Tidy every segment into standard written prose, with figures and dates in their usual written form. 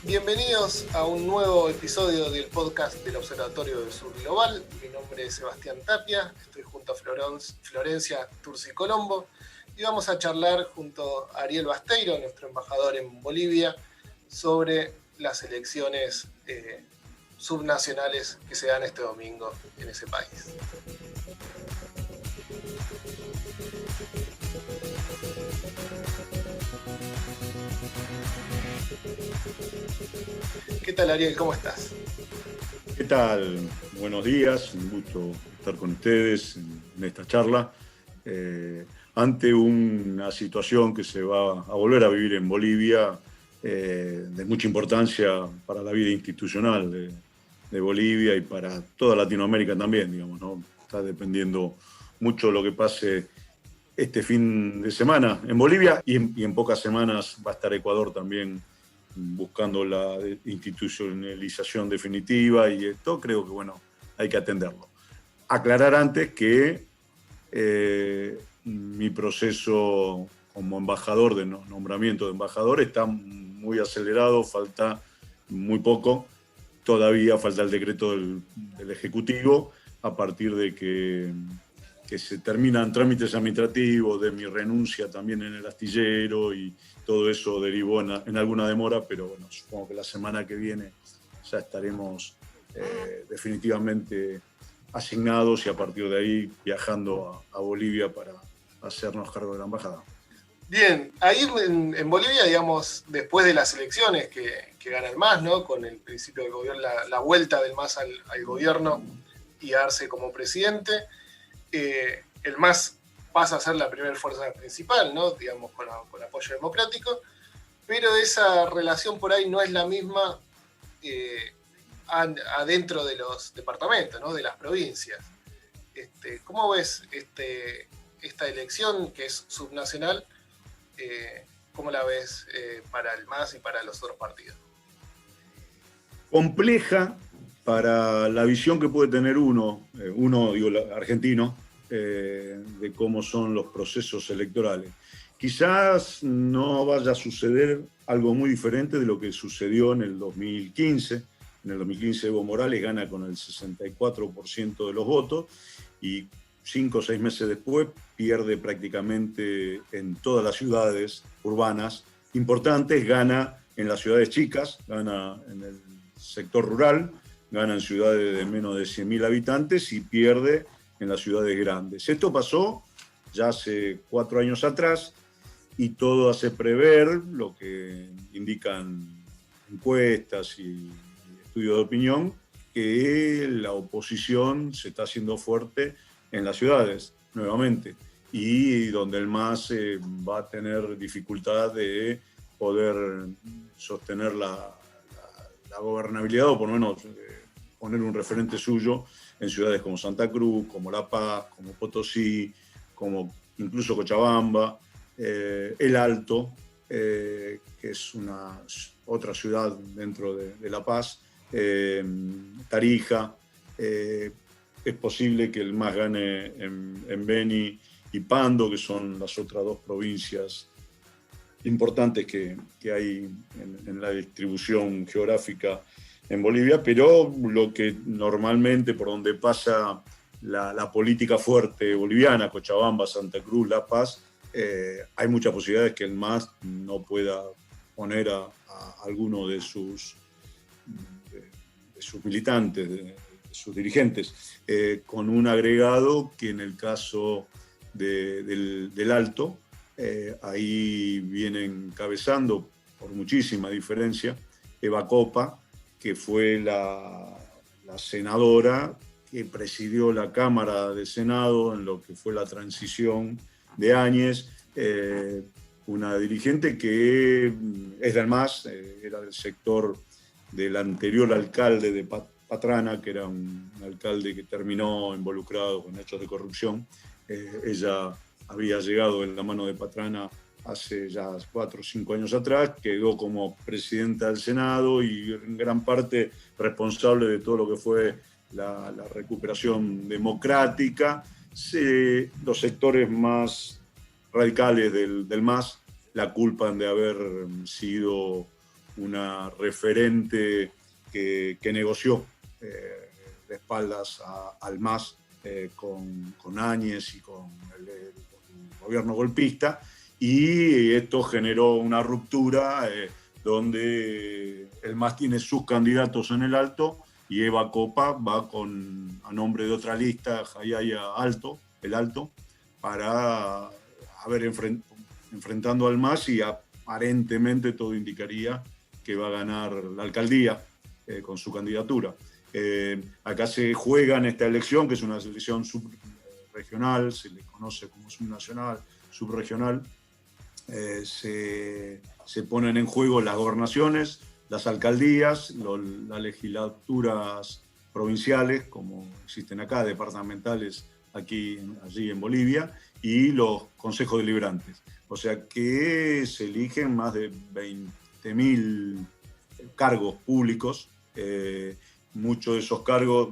Bienvenidos a un nuevo episodio del podcast del Observatorio del Sur Global. Mi nombre es Sebastián Tapia, estoy junto a Florencia Turci Colombo y vamos a charlar junto a Ariel Basteiro, nuestro embajador en Bolivia, sobre las elecciones subnacionales que se dan este domingo en ese país. ¿Qué tal, Ariel? ¿Cómo estás? ¿Qué tal? Buenos días, un gusto estar con ustedes en esta charla. Ante una situación que se va a volver a vivir en Bolivia, de mucha importancia para la vida institucional de Bolivia y para toda Latinoamérica también, digamos, ¿no? Está dependiendo mucho lo que pase este fin de semana en Bolivia y en pocas semanas va a estar Ecuador también buscando la institucionalización definitiva, y esto creo que, bueno, hay que atenderlo. Aclarar antes que mi proceso como embajador, de nombramiento de embajador, está muy acelerado, falta muy poco, todavía falta el decreto del Ejecutivo, a partir de que se terminan trámites administrativos, de mi renuncia también en el astillero, y todo eso derivó en alguna demora, pero bueno, supongo que la semana que viene ya estaremos definitivamente asignados y a partir de ahí viajando a Bolivia para hacernos cargo de la embajada. Bien, ahí en Bolivia, digamos, después de las elecciones que gana el MAS, ¿no? Con el principio del gobierno, la vuelta del MAS al gobierno y a darse como presidente, el MAS pasa a ser la primera fuerza principal, ¿no? Digamos, con apoyo democrático, pero esa relación por ahí no es la misma adentro de los departamentos, ¿no? De las provincias. ¿Cómo ves esta elección que es subnacional? ¿Cómo la ves para el MAS y para los otros partidos? Compleja para la visión que puede tener uno argentino, de cómo son los procesos electorales. Quizás no vaya a suceder algo muy diferente de lo que sucedió en el 2015. En el 2015 Evo Morales gana con el 64% de los votos y 5 o 6 meses después pierde prácticamente en todas las ciudades urbanas importantes, gana en las ciudades chicas, gana en el sector rural, gana en ciudades de menos de 100.000 habitantes y pierde en las ciudades grandes. Esto pasó ya hace 4 años atrás y todo hace prever, lo que indican encuestas y estudios de opinión, que la oposición se está haciendo fuerte en las ciudades nuevamente y donde el MAS va a tener dificultad de poder sostener la gobernabilidad, o por lo menos poner un referente suyo en ciudades como Santa Cruz, como La Paz, como Potosí, como incluso Cochabamba, El Alto, que es otra ciudad dentro de La Paz, Tarija. Es posible que el MAS gane en Beni y Pando, que son las otras 2 provincias importantes que hay en la distribución geográfica en Bolivia, pero lo que normalmente por donde pasa la política fuerte boliviana, Cochabamba, Santa Cruz, La Paz, hay muchas posibilidades que el MAS no pueda poner a alguno de sus militantes, de sus dirigentes, con un agregado que en el caso del Alto, ahí viene encabezando por muchísima diferencia Eva Copa, que fue la senadora que presidió la Cámara de Senado en lo que fue la transición de Áñez, una dirigente que es del MAS, era del sector del anterior alcalde de Patrana, que era un alcalde que terminó involucrado con hechos de corrupción. Ella había llegado en la mano de Patrana hace ya 4 o 5 años atrás, quedó como presidenta del Senado y en gran parte responsable de todo lo que fue la recuperación democrática. Los sectores más radicales del MAS la culpan de haber sido una referente que negoció de espaldas al MAS con Áñez y con el gobierno golpista, y esto generó una ruptura donde el MAS tiene sus candidatos en el Alto y Eva Copa va a nombre de otra lista, Jayaya Alto, el Alto, para enfrentando al MAS, y aparentemente todo indicaría que va a ganar la alcaldía con su candidatura. Acá se juega en esta elección, que es una elección subregional, se le conoce como subnacional, subregional, se ponen en juego las gobernaciones, las alcaldías, las legislaturas provinciales, como existen acá, departamentales allí en Bolivia, y los consejos deliberantes. O sea que se eligen más de 20.000 cargos públicos. Muchos de esos cargos,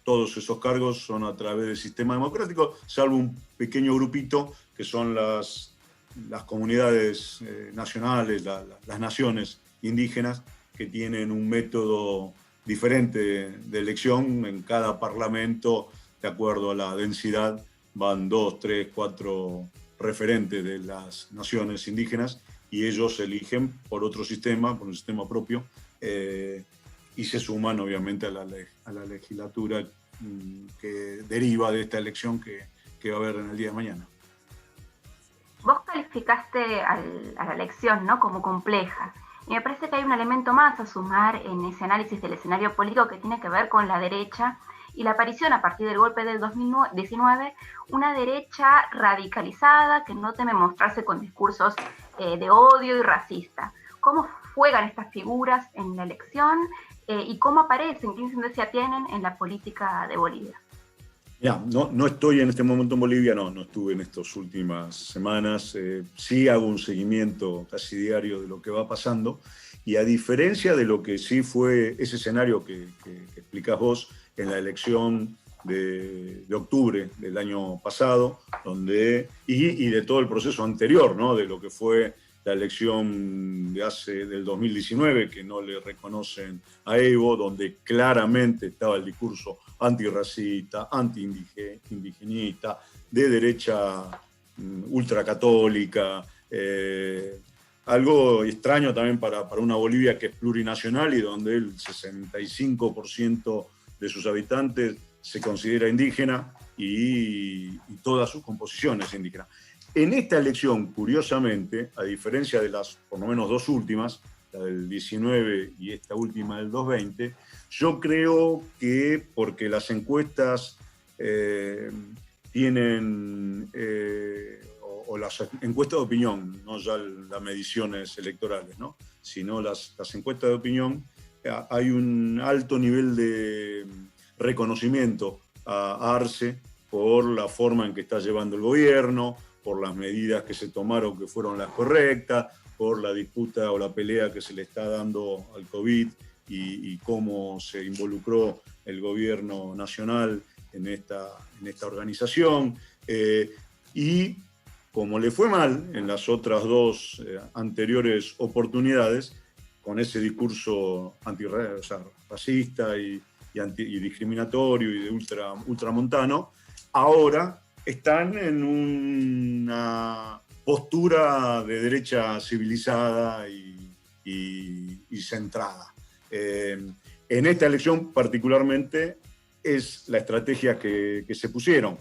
todos esos cargos son a través del sistema democrático, salvo un pequeño grupito que son las comunidades nacionales, las naciones indígenas, que tienen un método diferente de elección. En cada parlamento, de acuerdo a la densidad, van 2, 3, 4 referentes de las naciones indígenas, y ellos eligen por otro sistema, por un sistema propio, y se suman obviamente a la legislatura que deriva de esta elección que va a haber en el día de mañana. Vos calificaste a la elección, ¿no?, como compleja. Y me parece que hay un elemento más a sumar en ese análisis del escenario político que tiene que ver con la derecha y la aparición a partir del golpe del 2019, una derecha radicalizada que no teme mostrarse con discursos de odio y racista. ¿Cómo juegan estas figuras en la elección y cómo aparecen, qué incidencia tienen en la política de Bolivia? Ya, no estoy en este momento en Bolivia, no estuve en estas últimas semanas. Sí hago un seguimiento casi diario de lo que va pasando, y a diferencia de lo que sí fue ese escenario que explicás vos en la elección de octubre del año pasado, y de todo el proceso anterior, ¿no?, de lo que fue la elección del 2019, que no le reconocen a Evo, donde claramente estaba el discurso antirracista, anti-indigenista, de derecha ultracatólica, algo extraño también para una Bolivia que es plurinacional y donde el 65% de sus habitantes se considera indígena y toda su composición es indígena. En esta elección, curiosamente, a diferencia de las por lo menos dos últimas, la del 19 y esta última del 2020, yo creo que porque las encuestas tienen, o las encuestas de opinión, no ya las mediciones electorales, ¿no?, sino las encuestas de opinión, hay un alto nivel de reconocimiento a Arce por la forma en que está llevando el gobierno, por las medidas que se tomaron que fueron las correctas, por la disputa o la pelea que se le está dando al COVID y cómo se involucró el gobierno nacional en esta organización. Y como le fue mal en las otras dos anteriores oportunidades, con ese discurso racista y discriminatorio y de ultramontano, ahora están en una postura de derecha civilizada y centrada. En esta elección particularmente es la estrategia que se pusieron.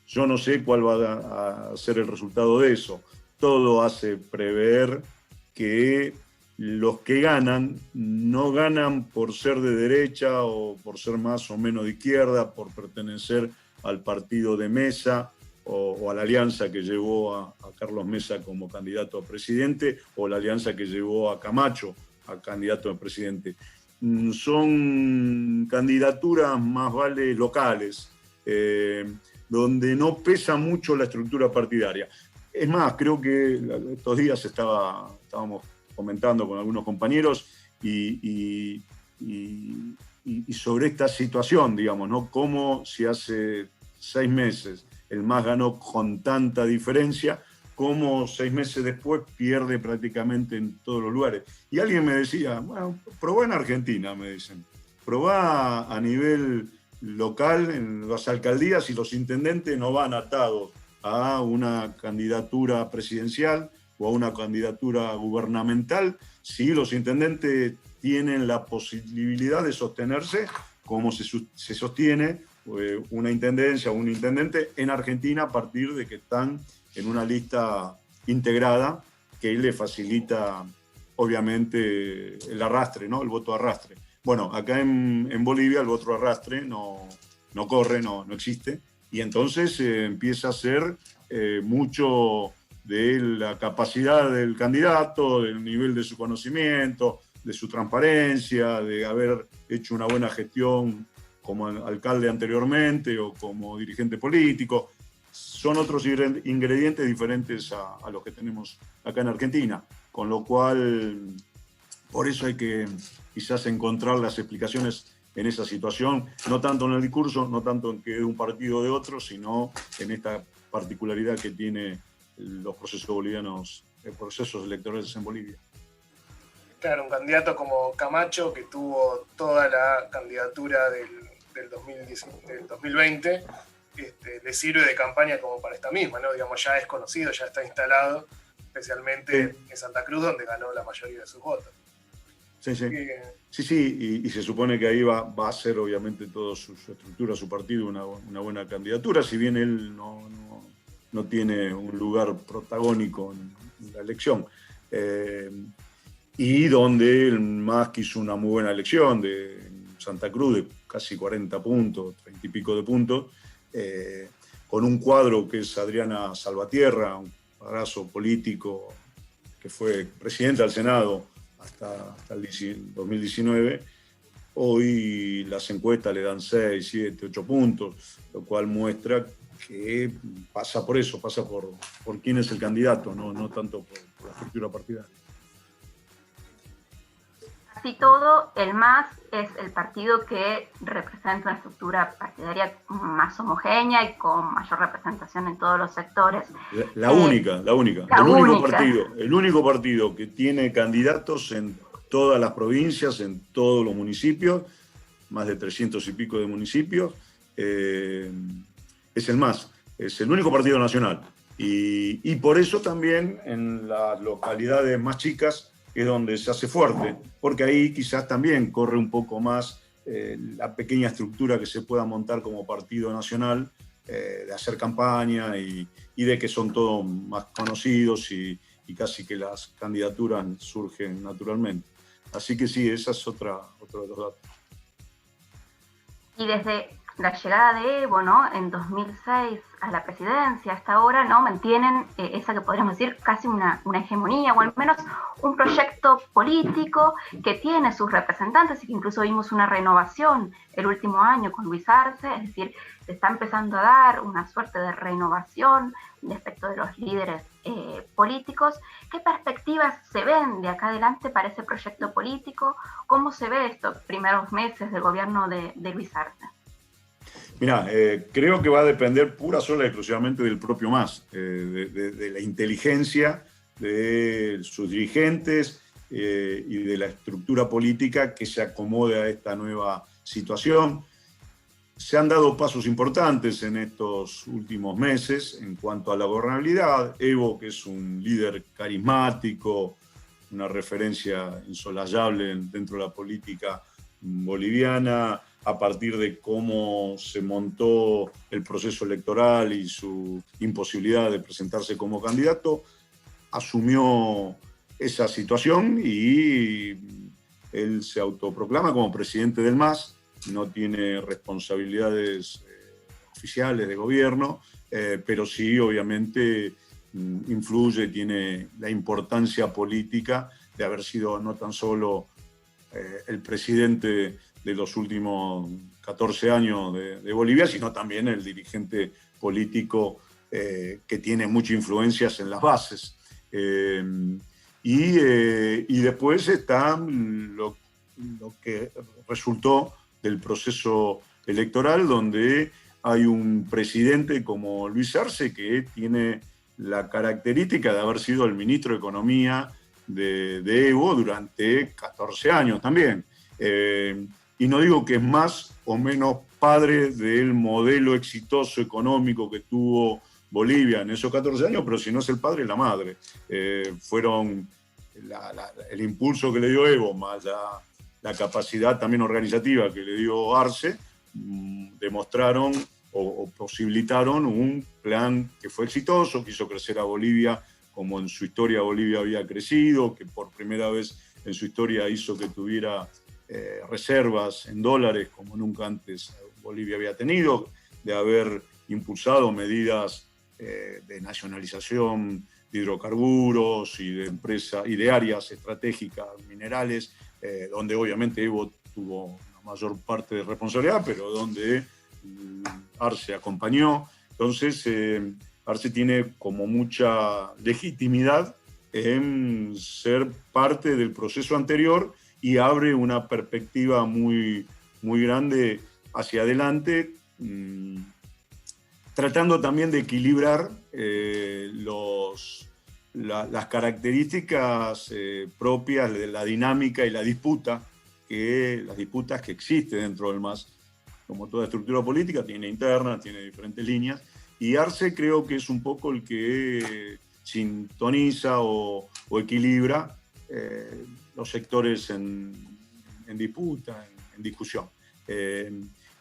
Yo no sé cuál va a ser el resultado de eso. Todo hace prever que los que ganan no ganan por ser de derecha o por ser más o menos de izquierda, por pertenecer al partido de Mesa o a la alianza que llevó a Carlos Mesa como candidato a presidente, o la alianza que llevó a Camacho a candidato a presidente. Son candidaturas más vale locales, donde no pesa mucho la estructura partidaria. Es más, creo que estos días estábamos comentando con algunos compañeros y y sobre esta situación, digamos, ¿no? Cómo si hace 6 meses el MAS ganó con tanta diferencia, cómo 6 meses después pierde prácticamente en todos los lugares. Y alguien me decía, bueno, probá en Argentina, me dicen. Probá a nivel local, en las alcaldías, y los intendentes no van atados a una candidatura presidencial o a una candidatura gubernamental, si los intendentes tienen la posibilidad de sostenerse como se sostiene una intendencia o un intendente en Argentina a partir de que están en una lista integrada que le facilita obviamente el arrastre, ¿no? El voto arrastre. Bueno, acá en Bolivia el voto arrastre no corre, no existe, y entonces empieza a ser mucho de la capacidad del candidato, del nivel de su conocimiento, de su transparencia, de haber hecho una buena gestión como alcalde anteriormente o como dirigente político. Son otros ingredientes diferentes a los que tenemos acá en Argentina, con lo cual por eso hay que quizás encontrar las explicaciones en esa situación, no tanto en el discurso, no tanto en que es un partido de otro, sino en esta particularidad que tiene los procesos bolivianos, procesos electorales en Bolivia. Claro, un candidato como Camacho, que tuvo toda la candidatura del 2020, le sirve de campaña como para esta misma, ¿no? Digamos, ya es conocido, ya está instalado, especialmente en Santa Cruz, donde ganó la mayoría de sus votos. Sí, y se supone que ahí va a ser obviamente toda su estructura, su partido, una buena candidatura, si bien él no tiene un lugar protagónico en la elección. Y donde el MAS hizo una muy buena elección de Santa Cruz de casi 40 puntos, 30 y pico de puntos, con un cuadro que es Adriana Salvatierra, un cuadrazo político que fue presidenta del Senado hasta el 2019. Hoy las encuestas le dan 6, 7, 8 puntos, lo cual muestra que pasa por eso, pasa por quién es el candidato, no tanto por la estructura partidaria. Así todo, el MAS es el partido que representa una estructura partidaria más homogénea y con mayor representación en todos los sectores. La única. El único partido que tiene candidatos en todas las provincias, en todos los municipios, más de 300 y pico de municipios, es el MAS. Es el único partido nacional. Y por eso también en las localidades más chicas es donde se hace fuerte, porque ahí quizás también corre un poco más la pequeña estructura que se pueda montar como partido nacional, de hacer campaña y de que son todos más conocidos y casi que las candidaturas surgen naturalmente. Así que sí, esa es otro de los datos. Y desde la llegada de Evo, ¿no?, en 2006 a la presidencia, hasta ahora, ¿no?, mantienen esa que podríamos decir casi una hegemonía, o al menos un proyecto político que tiene sus representantes y que incluso vimos una renovación el último año con Luis Arce, es decir, se está empezando a dar una suerte de renovación respecto de los líderes políticos. ¿Qué perspectivas se ven de acá adelante para ese proyecto político? ¿Cómo se ve estos primeros meses del gobierno de Luis Arce? Mirá, creo que va a depender pura, sola y exclusivamente del propio MAS, de la inteligencia de sus dirigentes y de la estructura política que se acomode a esta nueva situación. Se han dado pasos importantes en estos últimos meses en cuanto a la gobernabilidad. Evo, que es un líder carismático, una referencia insolayable dentro de la política boliviana, a partir de cómo se montó el proceso electoral y su imposibilidad de presentarse como candidato, asumió esa situación y él se autoproclama como presidente del MAS, no tiene responsabilidades oficiales de gobierno, pero sí, obviamente, influye, tiene la importancia política de haber sido no tan solo el presidente de los últimos 14 años de Bolivia, sino también el dirigente político que tiene muchas influencias en las bases. Y después está lo que resultó del proceso electoral, donde hay un presidente como Luis Arce que tiene la característica de haber sido el ministro de Economía de Evo durante 14 años también. Y no digo que es más o menos padre del modelo exitoso económico que tuvo Bolivia en esos 14 años, pero si no es el padre, la madre. Fueron el impulso que le dio Evo, más la capacidad también organizativa que le dio Arce, demostraron o posibilitaron un plan que fue exitoso, que hizo crecer a Bolivia como en su historia Bolivia había crecido, que por primera vez en su historia hizo que tuviera reservas en dólares como nunca antes Bolivia había tenido, de haber impulsado medidas de nacionalización de hidrocarburos y de empresas y de áreas estratégicas minerales, donde obviamente Evo tuvo la mayor parte de responsabilidad, pero donde Arce acompañó. Entonces, Arce tiene como mucha legitimidad en ser parte del proceso anterior y abre una perspectiva muy, muy grande hacia adelante, tratando también de equilibrar las características propias de la dinámica y las disputas que existen dentro del MAS. Como toda estructura política, tiene interna, tiene diferentes líneas, y Arce creo que es un poco el que sintoniza o equilibra los sectores en disputa, en discusión.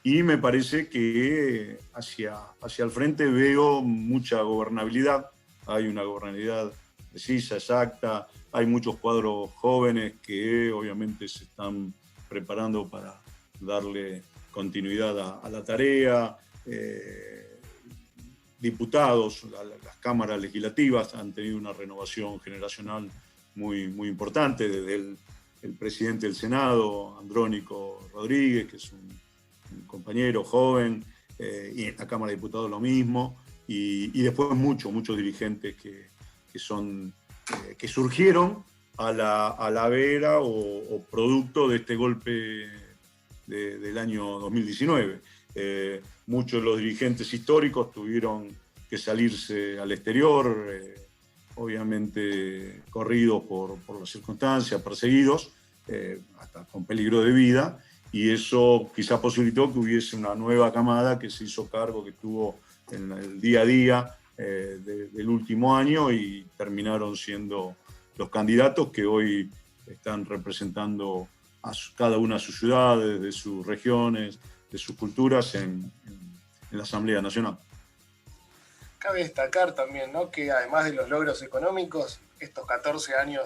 Y me parece que hacia el frente veo mucha gobernabilidad, hay una gobernabilidad precisa, exacta, hay muchos cuadros jóvenes que obviamente se están preparando para darle continuidad a la tarea, diputados, las cámaras legislativas han tenido una renovación generacional muy, muy importante, desde el presidente del Senado, Andrónico Rodríguez, que es un compañero joven, y en la Cámara de Diputados lo mismo, y después muchos dirigentes que surgieron a la vera o producto de este golpe del año 2019. Muchos de los dirigentes históricos tuvieron que salirse al exterior, obviamente corridos por las circunstancias, perseguidos, hasta con peligro de vida, y eso quizás posibilitó que hubiese una nueva camada que se hizo cargo, que estuvo en el día a día del último año, y terminaron siendo los candidatos que hoy están representando a cada una de sus ciudades, de sus regiones, de sus culturas en la Asamblea Nacional. Cabe destacar también, ¿no?, que además de los logros económicos, estos 14 años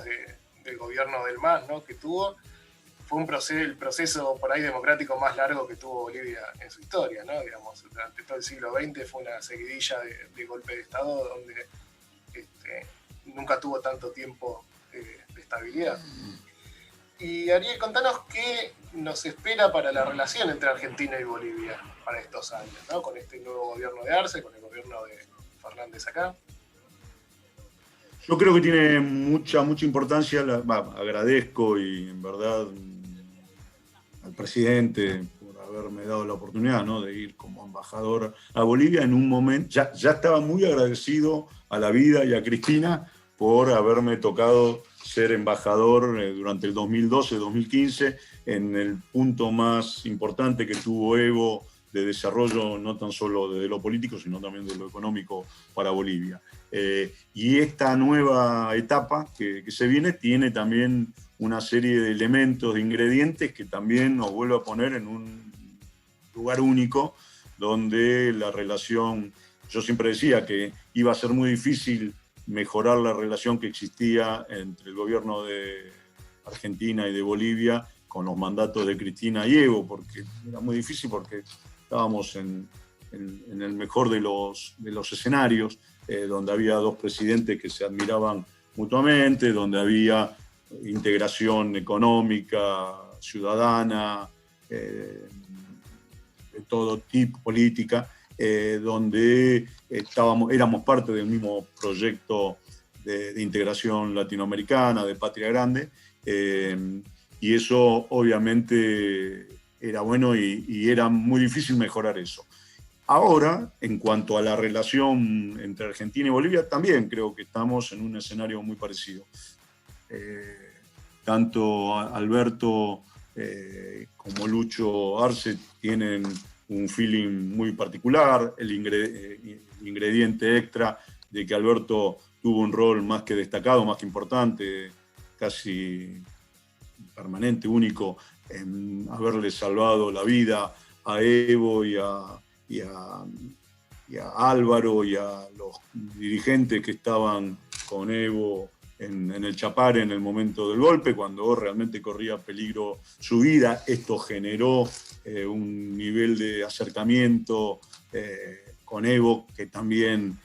del gobierno del MAS, ¿no?, que tuvo, fue el proceso por ahí democrático más largo que tuvo Bolivia en su historia, ¿no? Digamos, durante todo el siglo XX fue una seguidilla de golpes de Estado donde nunca tuvo tanto tiempo de estabilidad. Y Ariel, contanos qué nos espera para la relación entre Argentina y Bolivia para estos años, ¿no?, con este nuevo gobierno de Arce, con el gobierno de Fernández acá. Yo creo que tiene mucha importancia, agradezco y en verdad al presidente por haberme dado la oportunidad, ¿no?, de ir como embajador a Bolivia en un momento. Ya estaba muy agradecido a la vida y a Cristina por haberme tocado ser embajador durante el 2012-2015 en el punto más importante que tuvo Evo de desarrollo, no tan solo de lo político, sino también de lo económico para Bolivia. Y esta nueva etapa que se viene tiene también una serie de elementos, de ingredientes que también nos vuelve a poner en un lugar único, donde la relación, yo siempre decía que iba a ser muy difícil mejorar la relación que existía entre el gobierno de Argentina y de Bolivia con los mandatos de Cristina y Evo, porque era muy difícil, porque estábamos en el mejor de los escenarios, donde había dos presidentes que se admiraban mutuamente, donde había integración económica, ciudadana, de todo tipo, política, donde éramos parte del mismo proyecto de integración latinoamericana, de Patria Grande, y eso obviamente era bueno y era muy difícil mejorar eso. Ahora, en cuanto a la relación entre Argentina y Bolivia, también creo que estamos en un escenario muy parecido. Tanto Alberto como Lucho Arce tienen un feeling muy particular, el ingrediente extra de que Alberto tuvo un rol más que destacado, más que importante, casi permanente, único, en haberle salvado la vida a Evo y a Álvaro y a los dirigentes que estaban con Evo en el Chapare en el momento del golpe, cuando realmente corría peligro su vida. Esto generó un nivel de acercamiento con Evo que también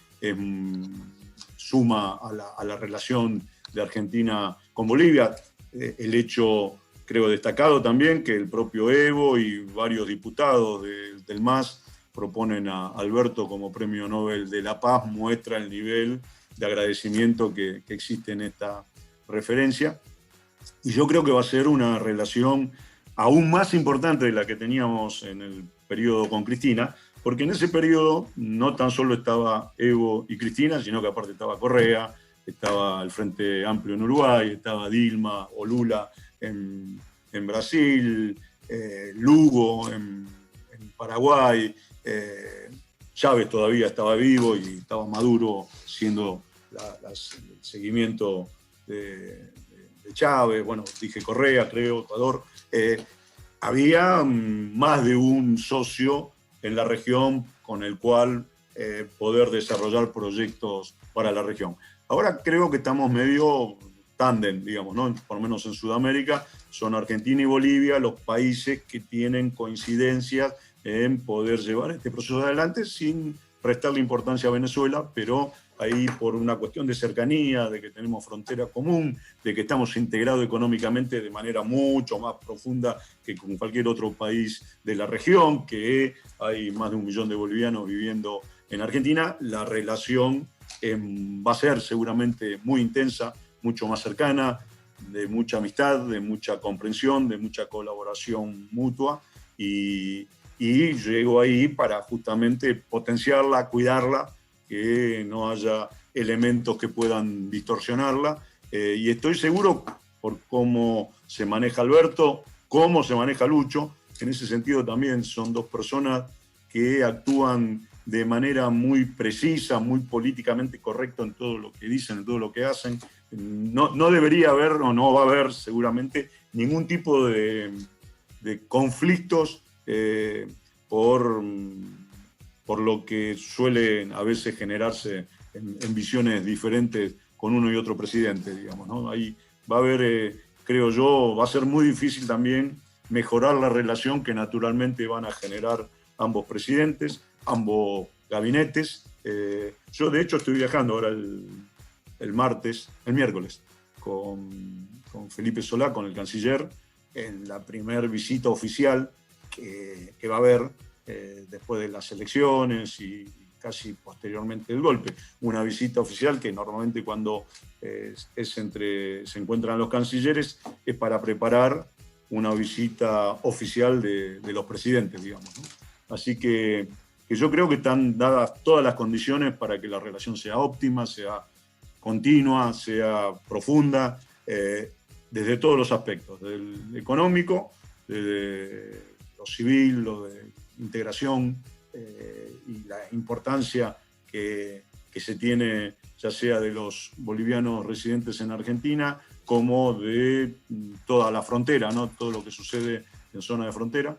suma a la relación de Argentina con Bolivia. El hecho, creo, destacado también, que el propio Evo y varios diputados del MAS proponen a Alberto como Premio Nobel de la Paz, muestra el nivel de agradecimiento que existe en esta referencia. Y yo creo que va a ser una relación aún más importante de la que teníamos en el periodo con Cristina, porque en ese periodo no tan solo estaba Evo y Cristina, sino que aparte estaba Correa, estaba el Frente Amplio en Uruguay, estaba Dilma o Lula en Brasil, Lugo en Paraguay, Chávez todavía estaba vivo y estaba Maduro siendo el seguimiento de Chávez, bueno, dije Correa, creo, Ecuador. Había más de un socio en la región con el cual poder desarrollar proyectos para la región. Ahora creo que estamos medio tándem, digamos, ¿no? Por lo menos en Sudamérica, son Argentina y Bolivia los países que tienen coincidencias en poder llevar este proceso adelante sin restarle importancia a Venezuela, pero ahí por una cuestión de cercanía, de que tenemos frontera común, de que estamos integrados económicamente de manera mucho más profunda que con cualquier otro país de la región, que hay más de 1 millón de bolivianos viviendo en Argentina, la relación va a ser seguramente muy intensa, mucho más cercana, de mucha amistad, de mucha comprensión, de mucha colaboración mutua, y llego ahí para justamente potenciarla, cuidarla, que no haya elementos que puedan distorsionarla. Y estoy seguro, por cómo se maneja Alberto, cómo se maneja Lucho, en ese sentido también son dos personas que actúan de manera muy precisa, muy políticamente correcta en todo lo que dicen, en todo lo que hacen. No debería haber, o no va a haber seguramente, ningún tipo de conflictos por lo que suele a veces generarse en visiones diferentes con uno y otro presidente, digamos, ¿no? Ahí va a haber, creo yo, va a ser muy difícil también mejorar la relación que naturalmente van a generar ambos presidentes, ambos gabinetes. Yo, de hecho, estoy viajando ahora el miércoles, con Felipe Solá, con el canciller, en la primera visita oficial que va a haber después de las elecciones y casi posteriormente del golpe. Una visita oficial que normalmente cuando se encuentran los cancilleres es para preparar una visita oficial de los presidentes, digamos, ¿no? Así que yo creo que están dadas todas las condiciones para que la relación sea óptima, sea continua, sea profunda, desde todos los aspectos, desde el económico, desde lo civil, lo de integración y la importancia que se tiene, ya sea de los bolivianos residentes en Argentina, como de toda la frontera, ¿no? Todo lo que sucede en zona de frontera.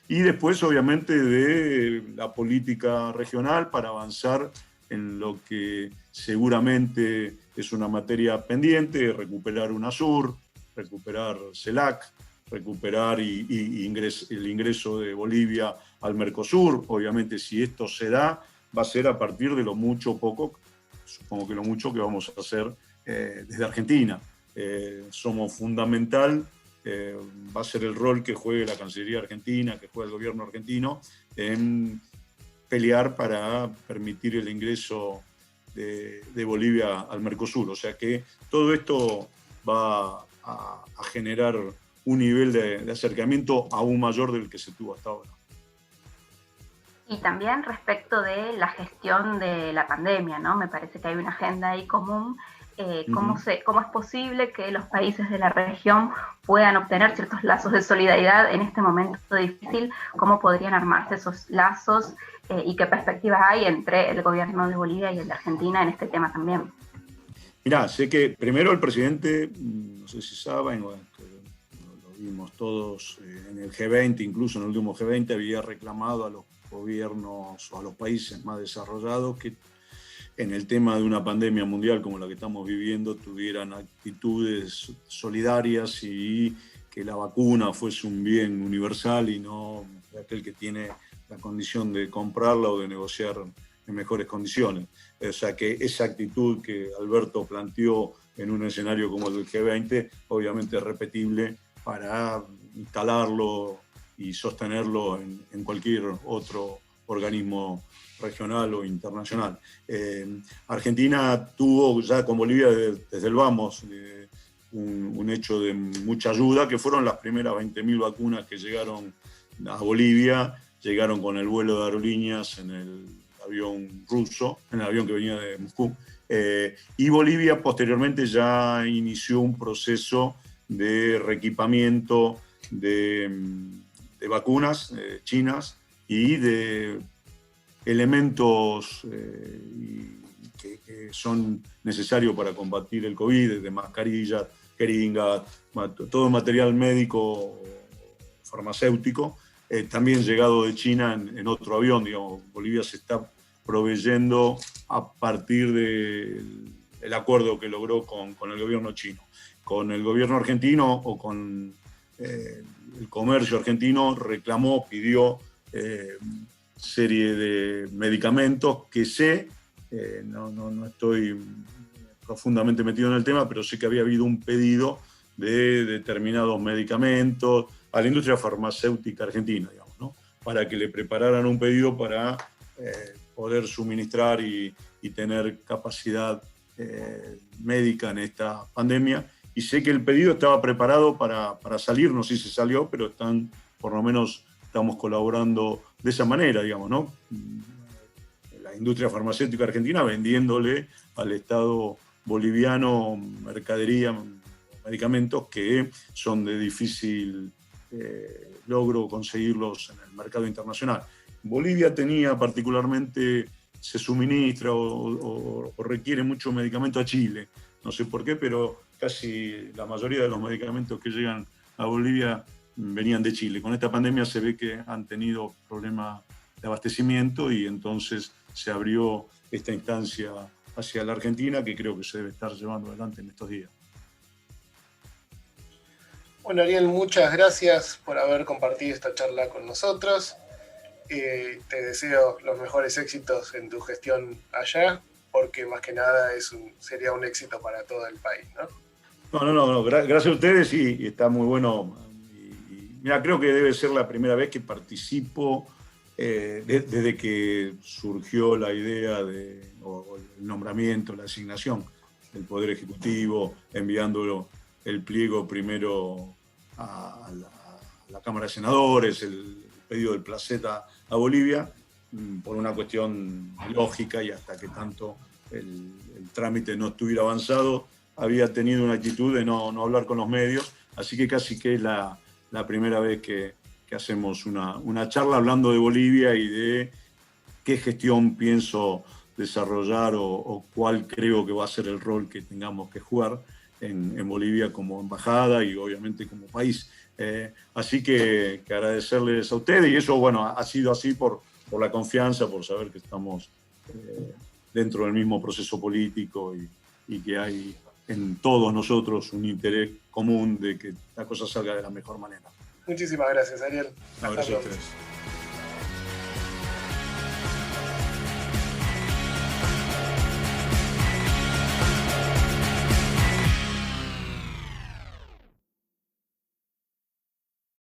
Y después, obviamente, de la política regional para avanzar en lo que seguramente es una materia pendiente, recuperar UNASUR, recuperar CELAC, recuperar el ingreso de Bolivia al Mercosur. Obviamente, si esto se da, va a ser a partir de lo mucho o poco, supongo que lo mucho que vamos a hacer desde Argentina. Somos fundamental, va a ser el rol que juegue la Cancillería Argentina, que juegue el gobierno argentino, en pelear para permitir el ingreso de Bolivia al Mercosur. O sea que todo esto va a generar un nivel de acercamiento aún mayor del que se tuvo hasta ahora. Y también respecto de la gestión de la pandemia, ¿no? Me parece que hay una agenda ahí común. ¿Cómo es posible que los países de la región puedan obtener ciertos lazos de solidaridad en este momento difícil? ¿Cómo podrían armarse esos lazos y qué perspectivas hay entre el gobierno de Bolivia y el de Argentina en este tema también? Mirá, sé que primero el presidente, no sé si saben, lo vimos todos en el G20, incluso en el último G20, había reclamado a los gobiernos o a los países más desarrollados que en el tema de una pandemia mundial como la que estamos viviendo tuvieran actitudes solidarias y que la vacuna fuese un bien universal y no aquel que tiene la condición de comprarla o de negociar en mejores condiciones. O sea que esa actitud que Alberto planteó en un escenario como el del G20 obviamente es repetible para instalarlo y sostenerlo en cualquier otro organismo regional o internacional. Argentina tuvo ya con Bolivia desde el vamos un hecho de mucha ayuda, que fueron las primeras 20.000 vacunas que llegaron a Bolivia, llegaron con el vuelo de aerolíneas en el avión ruso, en el avión que venía de Moscú, y Bolivia posteriormente ya inició un proceso de reequipamiento de vacunas chinas y de elementos que son necesarios para combatir el COVID, de mascarillas, jeringas, todo material médico, farmacéutico, también llegado de China en otro avión. Digamos, Bolivia se está proveyendo a partir del acuerdo que logró con el gobierno chino. Con el gobierno argentino o con el comercio argentino reclamó, pidió serie de medicamentos que no estoy profundamente metido en el tema, pero sé que había habido un pedido de determinados medicamentos a la industria farmacéutica argentina, digamos, ¿no? Para que le prepararan un pedido para poder suministrar y tener capacidad médica en esta pandemia. Y sé que el pedido estaba preparado para salir, no sé si se salió, pero por lo menos estamos colaborando de esa manera, digamos, ¿no? La industria farmacéutica argentina vendiéndole al Estado boliviano mercadería, medicamentos que son de difícil logro conseguirlos en el mercado internacional. Bolivia tenía particularmente, se suministra o requiere mucho medicamento a Chile, no sé por qué, pero casi la mayoría de los medicamentos que llegan a Bolivia venían de Chile. Con esta pandemia se ve que han tenido problemas de abastecimiento y entonces se abrió esta instancia hacia la Argentina que creo que se debe estar llevando adelante en estos días. Bueno, Ariel, muchas gracias por haber compartido esta charla con nosotros. Te deseo los mejores éxitos en tu gestión allá, porque más que nada sería un éxito para todo el país, ¿no? No, gracias a ustedes y está muy bueno. Mira, creo que debe ser la primera vez que participo desde que surgió la idea o el nombramiento, la asignación del Poder Ejecutivo, enviándolo el pliego primero a la Cámara de Senadores, el pedido del Placeta a Bolivia, por una cuestión lógica y hasta que tanto el trámite no estuviera avanzado, había tenido una actitud de no hablar con los medios, así que casi que es la primera vez que hacemos una charla hablando de Bolivia y de qué gestión pienso desarrollar o cuál creo que va a ser el rol que tengamos que jugar en Bolivia como embajada y obviamente como país. Así que agradecerles a ustedes y eso, bueno, ha sido así por la confianza, por saber que estamos dentro del mismo proceso político y que hay en todos nosotros un interés común de que la cosa salga de la mejor manera. Muchísimas gracias, Ariel. Gracias a ustedes.